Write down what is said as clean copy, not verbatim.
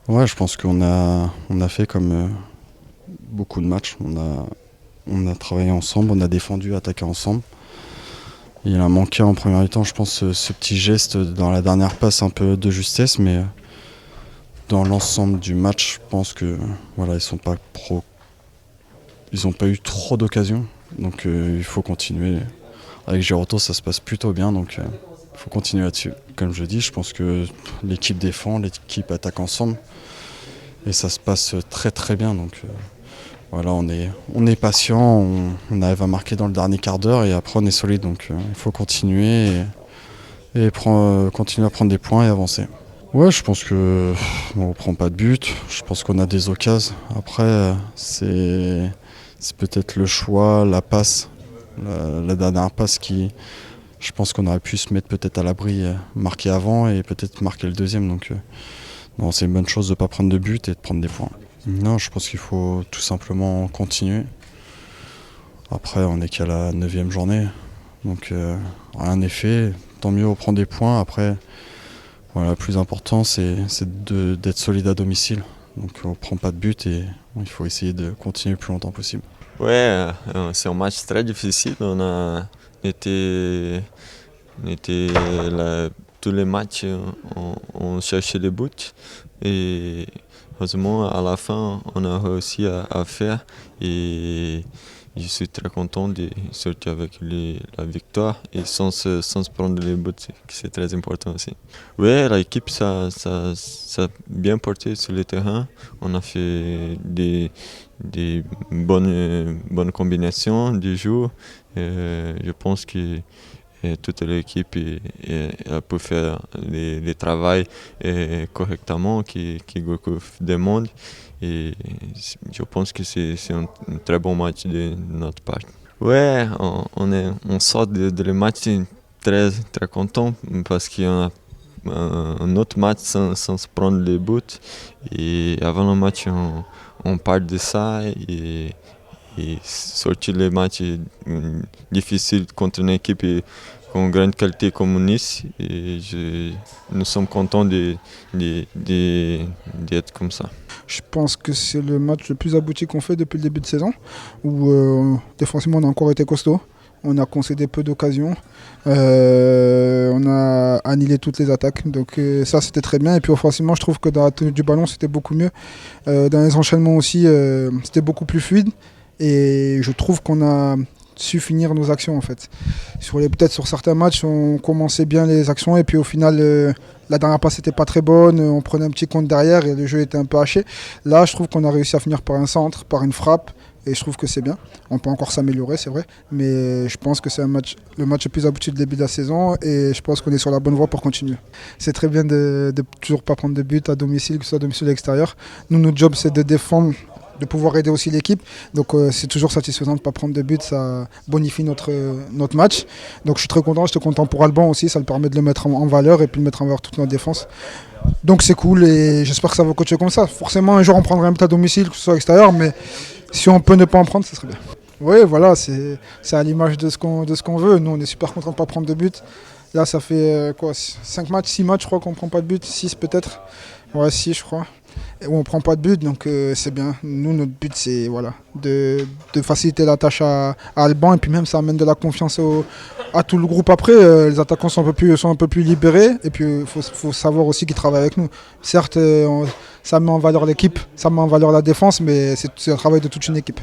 Ouais, je pense qu'on a fait comme beaucoup de matchs. On a travaillé ensemble, on a défendu, attaqué ensemble. Il a manqué en première mi-temps, je pense, ce petit geste dans la dernière passe, un peu de justesse, mais dans l'ensemble du match, je pense que voilà, ils ont pas eu trop d'occasions. Donc il faut continuer. Avec Giroto, ça se passe plutôt bien, donc il faut continuer là-dessus. Comme je dis, je pense que l'équipe défend, l'équipe attaque ensemble, et ça se passe très très bien. Donc voilà, on est patient, on arrive à marquer dans le dernier quart d'heure, et après on est solide. Donc il faut continuer et continuer à prendre des points et avancer. Ouais, je pense que on prend pas de but. Je pense qu'on a des occasions. Après, c'est peut-être le choix, la passe, la dernière passe qui, je pense qu'on aurait pu se mettre peut-être à l'abri, marquer avant et peut-être marquer le deuxième. Donc non, c'est une bonne chose de ne pas prendre de but et de prendre des points. Non, je pense qu'il faut tout simplement continuer. Après, on n'est qu'à la 9e journée, donc rien n'est fait. Tant mieux, on prend des points. Après, voilà, le plus important, c'est d'être solide à domicile. Donc on ne prend pas de but et il faut essayer de continuer le plus longtemps possible. Ouais, c'est un match très difficile. On était là, tous les matchs, on cherchait des buts. Et heureusement, à la fin, on a réussi à faire. Et je suis très content de sortir avec la victoire et sans se prendre les buts, c'est très important aussi. Ouais, l'équipe, ça a bien porté sur le terrain. On a fait des bonnes combinaisons de jeux. Je pense que toute l'équipe a pu faire le travail correctement que Goku demande. Et je pense que c'est un très bon match de notre part. Ouais, on sort de le match très, très content parce qu'il y a un autre match sans se prendre les buts. Et avant le match, on parle de ça et sortir les matchs difficiles contre une équipe com grande qualité comme Nice. Et nous sommes contents d'être comme ça. Je pense que c'est le match le plus abouti qu'on fait depuis le début de saison, où défensivement on a encore été costaud. On a concédé peu d'occasions. On a annihilé toutes les attaques. Donc ça, c'était très bien. Et puis offensivement, je trouve que dans la tenue du ballon, c'était beaucoup mieux. Dans les enchaînements aussi, c'était beaucoup plus fluide. Et je trouve qu'on a su finir nos actions en fait. Peut-être sur certains matchs, on commençait bien les actions et puis au final, la dernière passe n'était pas très bonne. On prenait un petit compte derrière et le jeu était un peu haché. Là, je trouve qu'on a réussi à finir par un centre, par une frappe. Et je trouve que c'est bien. On peut encore s'améliorer, c'est vrai. Mais je pense que c'est le match le plus abouti du début de la saison. Et je pense qu'on est sur la bonne voie pour continuer. C'est très bien de toujours pas prendre de but à domicile, que ce soit à domicile ou à l'extérieur. Nous, notre job, c'est de défendre, de pouvoir aider aussi l'équipe. Donc c'est toujours satisfaisant de ne pas prendre de but. Ça bonifie notre match. Donc je suis très content. J'étais content pour Alban aussi. Ça le permet de le mettre en valeur et puis de mettre en valeur toute notre défense. Donc c'est cool et j'espère que ça va coacher comme ça. Forcément, un jour, on prendra un but à domicile, que ce soit à l'extérieur. Mais si on peut ne pas en prendre, ce serait bien. Oui, voilà, c'est à l'image de ce qu'on veut. Nous, on est super contents de ne pas prendre de but. Là, ça fait 5 matchs, 6 matchs, je crois qu'on ne prend pas de but. 6 peut-être. Ouais, 6, je crois. Et où on ne prend pas de but, donc c'est bien. Nous, notre but, c'est voilà, de faciliter la tâche à Alban. Et puis même, ça amène de la confiance à tout le groupe après. Les attaquants sont un peu plus libérés. Et puis, il faut savoir aussi qu'ils travaillent avec nous. Certes, ça met en valeur l'équipe, ça met en valeur la défense, mais c'est un travail de toute une équipe.